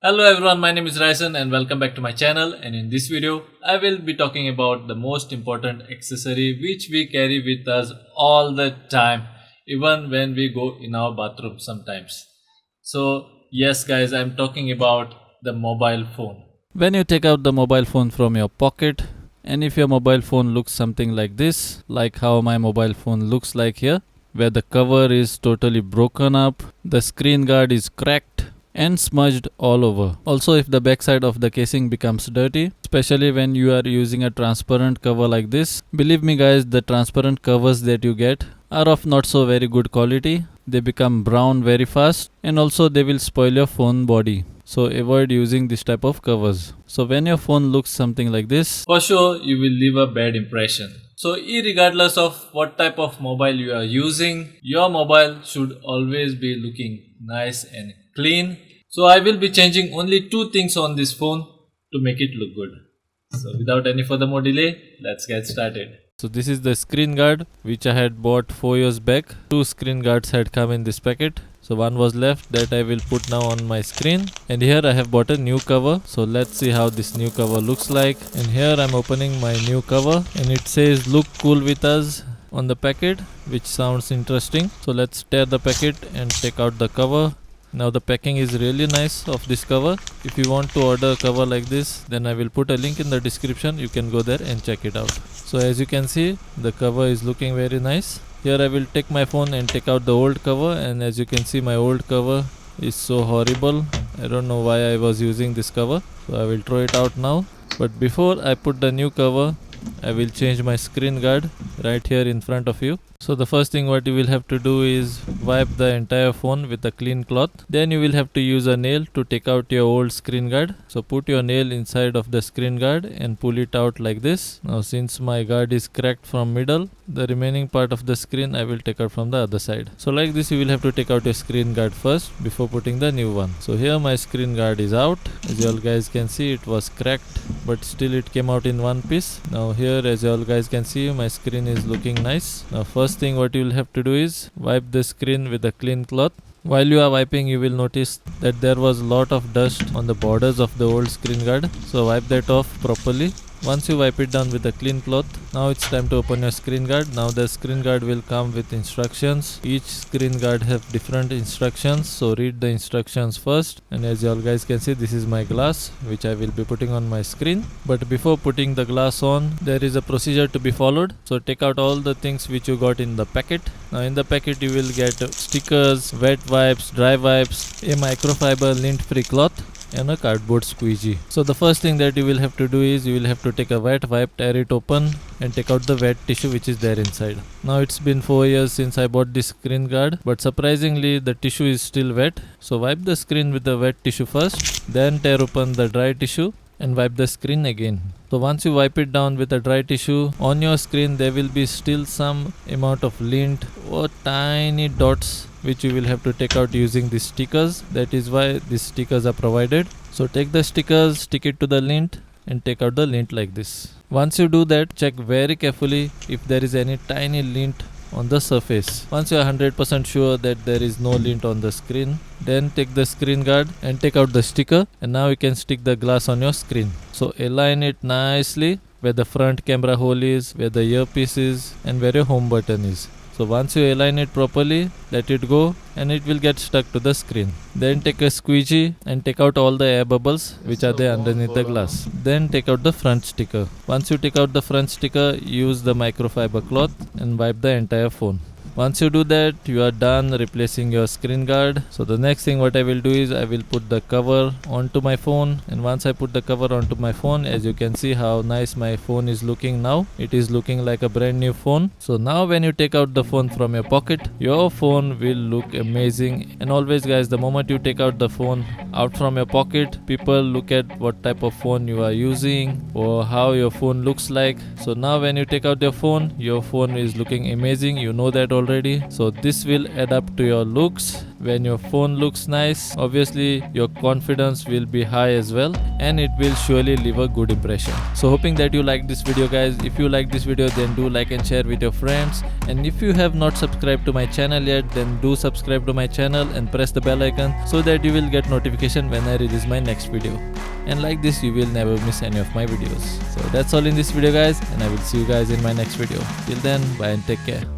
Hello everyone, my name is Ryson and welcome back to my channel, and in this video I will be talking about the most important accessory which we carry with us all the time, even when we go in our bathroom sometimes. So yes guys, I'm talking about the mobile phone. When you take out the mobile phone from your pocket, and if your mobile phone looks something like this, like how my mobile phone looks like here, where the cover is totally broken up, the screen guard is cracked and smudged all over. Also, if the backside of the casing becomes dirty, especially when you are using a transparent cover like this, believe me guys, the transparent covers that you get are of not so very good quality. They become brown very fast and also they will spoil your phone body. So avoid using this type of covers. So when your phone looks something like this, for sure you will leave a bad impression. So irregardless of what type of mobile you are using, your mobile should always be looking nice and clean. So I will be changing only two things on this phone to make it look good. So without any further more delay, let's get started. So this is the screen guard which I had bought 4 years back. Two screen guards had come in this packet. So one was left that I will put now on my screen, and here I have bought a new cover. So let's see how this new cover looks like. And here I'm opening my new cover and it says look cool with us on the packet, which sounds interesting. So let's tear the packet and take out the cover. Now the packing is really nice of this cover. If you want to order a cover like this, then I will put a link in the description. You can go there and check it out. So as you can see, the cover is looking very nice. Here I will take my phone and take out the old cover, and as you can see my old cover is so horrible. I don't know why I was using this cover. So I will throw it out now. But before I put the new cover, I will change my screen guard right here in front of you. So the first thing what you will have to do is wipe the entire phone with a clean cloth. Then you will have to use a nail to take out your old screen guard. So put your nail inside of the screen guard and pull it out like this. Now since my guard is cracked from middle, the remaining part of the screen I will take out from the other side. So like this you will have to take out your screen guard first before putting the new one. So here my screen guard is out. As you all guys can see, it was cracked, but still it came out in one piece. Now here as you all guys can see, my screen is looking nice. Now first thing what you will have to do is wipe the screen with a clean cloth. While you are wiping, you will notice that there was a lot of dust on the borders of the old screen guard. So wipe that off properly. Once you wipe it down with a clean cloth, now it's time to open your screen guard. Now the screen guard will come with instructions. Each screen guard have different instructions, so read the instructions first. And as you all guys can see, this is my glass which I will be putting on my screen. But before putting the glass on, there is a procedure to be followed. So take out all the things which you got in the packet. Now in the packet you will get stickers, wet wipes, dry wipes, a microfiber lint free cloth, and a cardboard squeegee. So the first thing that you will have to do is you will have to take a wet wipe, tear it open and take out the wet tissue which is there inside. Now it's been 4 years since I bought this screen guard, but surprisingly the tissue is still wet. So wipe the screen with the wet tissue first, then tear open the dry tissue and wipe the screen again. So once you wipe it down with a dry tissue, on your screen there will be still some amount of lint or tiny dots which you will have to take out using these stickers. That is why these stickers are provided. So take the stickers, stick it to the lint and take out the lint like this. Once you do that, check very carefully if there is any tiny lint on the surface. Once you are 100% sure that there is no lint on the screen, then take the screen guard and take out the sticker, and now you can stick the glass on your screen. So align it nicely where the front camera hole is, where the earpiece is, and where your home button is. So once you align it properly, let it go and it will get stuck to the screen. Then take a squeegee and take out all the air bubbles which are there underneath the glass. Then take out the front sticker. Once you take out the front sticker, use the microfiber cloth and wipe the entire phone. Once you do that, you are done replacing your screen guard. So the next thing what I will do is I will put the cover onto my phone, and once I put the cover onto my phone, as you can see how nice my phone is looking now. It is looking like a brand new phone. So now when you take out the phone from your pocket, your phone will look amazing. And always guys, the moment you take out the phone out from your pocket, people look at what type of phone you are using or how your phone looks like. So now when you take out your phone is looking amazing. You know that already. already. So this will add up to your looks. When your phone looks nice, obviously your confidence will be high as well, and it will surely leave a good impression. So hoping that you like this video, guys. If you like this video, then do like and share with your friends, and if you have not subscribed to my channel yet, then do subscribe to my channel and press the bell icon so that you will get notification when I release my next video. And like this, you will never miss any of my videos. So that's all in this video, guys, and I will see you guys in my next video. Till then, bye and take care.